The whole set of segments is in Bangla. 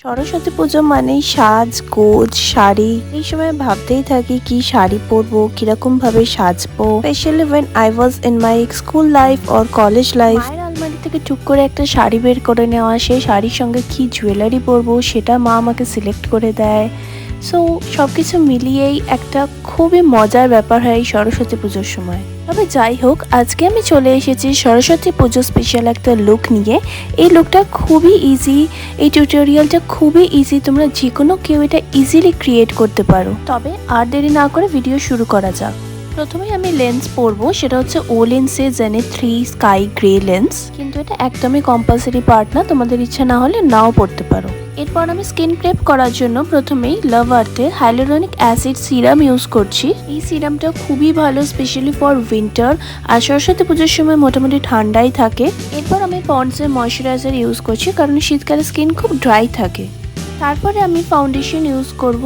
সরস্বতী পুজো মানেই সাজগোজ শাড়ি। এই সময় ভাবতেই থাকি কি শাড়ি পরবো, কিরকম ভাবে সাজবো। Specially when I was in my school life or college life. মায়ের আলমারি থেকে টুক করে একটা শাড়ি বের করে নেওয়া, সেই শাড়ির সঙ্গে কি জুয়েলারি পরবো সেটা মা আমাকে সিলেক্ট করে দেয়। সো সবকিছু মিলিয়েই একটা খুবই মজার ব্যাপার হয় এই সরস্বতী পুজোর সময়। তবে যাই হোক, আজকে আমি চলে এসেছি সরস্বতী পুজো স্পেশাল একটা লুক নিয়ে। এই লুকটা খুবই ইজি, এই টিউটোরিয়ালটা খুবই ইজি, তোমরা যে কোনো কেউ এটা ইজিলি ক্রিয়েট করতে পারো। তবে আর দেরি না করে ভিডিও শুরু করা যাক। প্রথমে আমি লেন্স পরবো, সেটা হচ্ছে ও লেন্সে জেনে 3 স্কাই গ্রে লেন্স, কিন্তু এটা একদমই কম্পালসারি পার্ট না, তোমাদের ইচ্ছা না হলে নাও পড়তে পারো। এরপর আমি স্কিন প্রেপ করার জন্য প্রথমেই লাভ আর্থের হাইলোরনিক অ্যাসিড সিরাম ইউজ করছি। এই সিরামটা খুবই ভালো, স্পেশালি ফর উইন্টার, আর সরস্বতী পুজোর সময় মোটামুটি ঠান্ডাই থাকে। এরপর আমি পন্ডসের ময়শ্চারাইজার ইউজ করছি, কারণ শীতকালে স্কিন খুব ড্রাই থাকে। তারপরে আমি ফাউন্ডেশন ইউজ করব,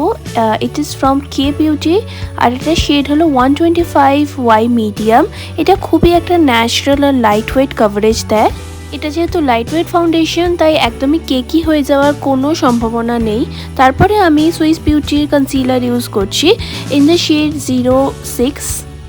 it is from K beauty, আর এটা শেড হলো 125Y মিডিয়াম। এটা খুবই একটা ন্যাচারাল আর লাইট ওয়েট কভারেজ দেয়। এটা যেহেতু লাইট ওয়েট ফাউন্ডেশন, তাই একদমই কেকি হয়ে যাওয়ার কোনো সম্ভাবনা নেই। তারপরে আমি সুইস বিউটির কনসিলার ইউজ করছি ইন দ্য শেড 06।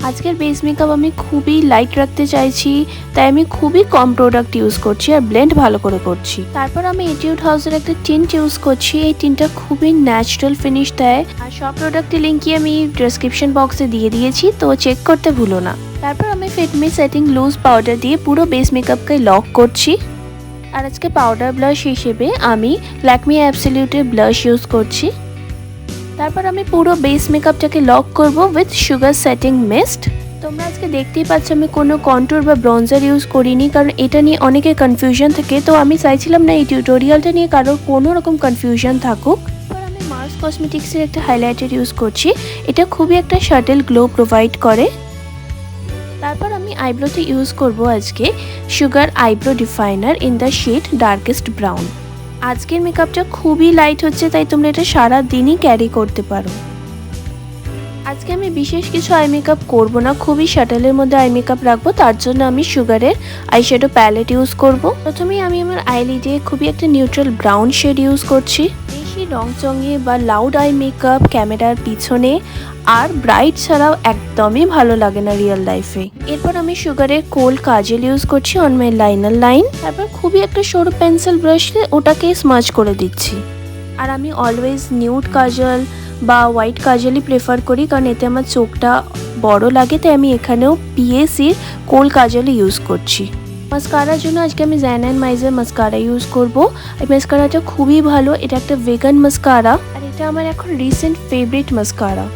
আজকের বেস মেকআপ আমি খুবই লাইট রাখতে চাইছি, তাই আমি খুবই কম প্রোডাক্ট ইউজ করছি আর ব্লেন্ড ভালো করে করছি। তারপর আমি এটিউড হাউসের একটা টিন্ট ইউজ করছি। এই টিন্টটা খুবই ন্যাচারাল ফিনিশ দেয়, আর সব প্রোডাক্টের লিঙ্কই আমি ডিসক্রিপশন বক্সে দিয়ে দিয়েছি, তো চেক করতে ভুলো না। তারপর আমি ফিটমি সেটিং লুজ পাউডার দিয়ে পুরো বেস মেকআপকে লক করছি। আর আজকে পাউডার ব্লাশ হিসেবে আমি ল্যাকমি অ্যাবসলিউটের ব্লাশ ইউজ করছি। তারপর আমি পুরো বেস মেকআপটাকে লক করব উইথ সুগার সেটিং মিস্ট। তোমরা আজকে দেখতেই পাচ্ছ আমি কোনো কন্ট্যুর বা ব্রঞ্জার ইউজ করিনি, কারণ এটা নিয়ে অনেকের কনফিউশন থাকে, তো আমি চাইছিলাম না এই টিউটোরিয়ালটা নিয়ে কারোর কোনো রকম কনফিউশন থাকুক। এবার আমি মার্স কসমেটিক্সের একটা হাইলাইটার ইউজ করছি, এটা খুবই একটা শাটেল গ্লো প্রোভাইড করে। তারপর আমি আইব্রোতে ইউজ করব আজকে sugar eyebrow definer in the shade darkest brown. আজকের মেকআপটা খুবই লাইট হচ্ছে, তাই তোমরা এটা সারা দিনই ক্যারি করতে পারো। আজকে আমি বিশেষ কিছু আই মেকআপ করবো না, খুবই শাটেলের মধ্যে আই মেকআপ রাখবো, তার জন্য আমি সুগারের আইশ্যাডো প্যালেট ইউজ করব। প্রথমেই আমি আমার আইলিডে খুবই একটা নিউট্রাল ব্রাউন শেড ইউজ করছি। বেশি রং চঙে বা লাউড আই মেকআপ ক্যামেরার পিছনে আর ব্রাইট ছাড়াও একদমই ভালো লাগে না রিয়েল লাইফে। এরপর আমি সুগারের কোল্ড কাজল ইউজ করছি অন মাই লাইনার লাইন। তারপর খুবই একটা সরু পেন্সিল ব্রাশ দিয়ে ওটাকে স্মাচ করে দিচ্ছি। আর আমি অলওয়েজ নিউড কাজল বা হোয়াইট কাজলই প্রেফার করি, কারণ এতে আমার চোখটা বড় লাগে, তাই আমি এখানেও পিএসির কোল্ড কাজলই ইউজ করছি। মাস্কারার জন্য আজকে আমি জ্যান মাইজের মাস্কারা ইউজ করব। এই মাস্কারাটা খুবই ভালো, এটা একটা ভেগান মাস্কারা, আর এটা আমার এখন রিসেন্ট ফেভারিট মাস্কারা।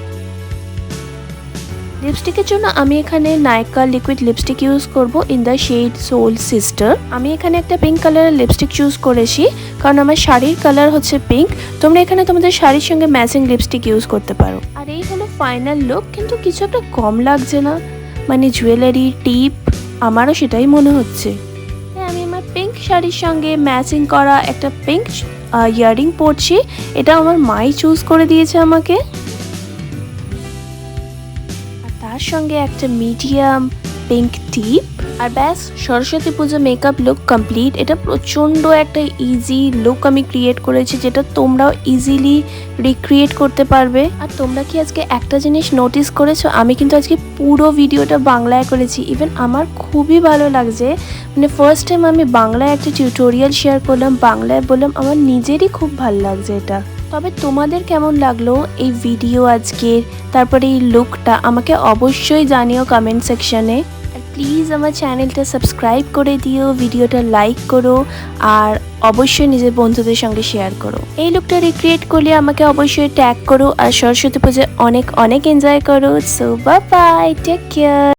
লিপস্টিকের জন্য আমি এখানে নাইকা লিকুইড লিপস্টিক ইউজ করব in the shade Soul Sister. আমি এখানে একটা পিঙ্ক কালারের লিপস্টিক চুজ করেছি, কারণ আমার শাড়ির কালার হচ্ছে পিঙ্ক। তোমরা এখানে তোমাদের শাড়ির সঙ্গে ম্যাচিং লিপস্টিক ইউজ করতে পারো। আর এই হলো ফাইনাল লুক, কিন্তু কিছু একটা কম লাগছে না, মানে জুয়েলারি টিপ, আমারও সেটাই মনে হচ্ছে। আমি আমার পিঙ্ক শাড়ির সঙ্গে ম্যাচিং করা একটা পিঙ্ক ইয়াররিং পরছি, এটা আমার মাই চুজ করে দিয়েছে আমাকে। তার সঙ্গে একটা মিডিয়াম পিঙ্ক টিপ, আর ব্যাস সরস্বতী পুজো মেকআপ লুক কমপ্লিট। এটা প্রচণ্ড একটা ইজি লুক আমি ক্রিয়েট করেছি, যেটা তোমরাও ইজিলি রিক্রিয়েট করতে পারবে। আর তোমরা কি আজকে একটা জিনিস নোটিস করেছো, আমি কিন্তু আজকে পুরো ভিডিওটা বাংলায় করেছি। ইভেন আমার খুবই ভালো লাগছে, মানে ফার্স্ট টাইম আমি বাংলায় একটা টিউটোরিয়াল শেয়ার করলাম, বাংলায় বললাম, আমার নিজেরই খুব ভালো লাগছে এটা। তবে তোমাদের কেমন লাগলো এই ভিডিও আজকের, তারপরে এই লুকটা আমাকে অবশ্যই জানিও কমেন্ট সেকশনে। আর প্লিজ আমার চ্যানেলটা সাবস্ক্রাইব করে দিও, ভিডিওটা লাইক করো, আর অবশ্যই নিজের বন্ধুদের সঙ্গে শেয়ার করো। এই লুকটা রিক্রিয়েট করলে আমাকে অবশ্যই ট্যাগ করো, আর সরস্বতী পুজো অনেক অনেক এনজয় করো। So bye bye, take care.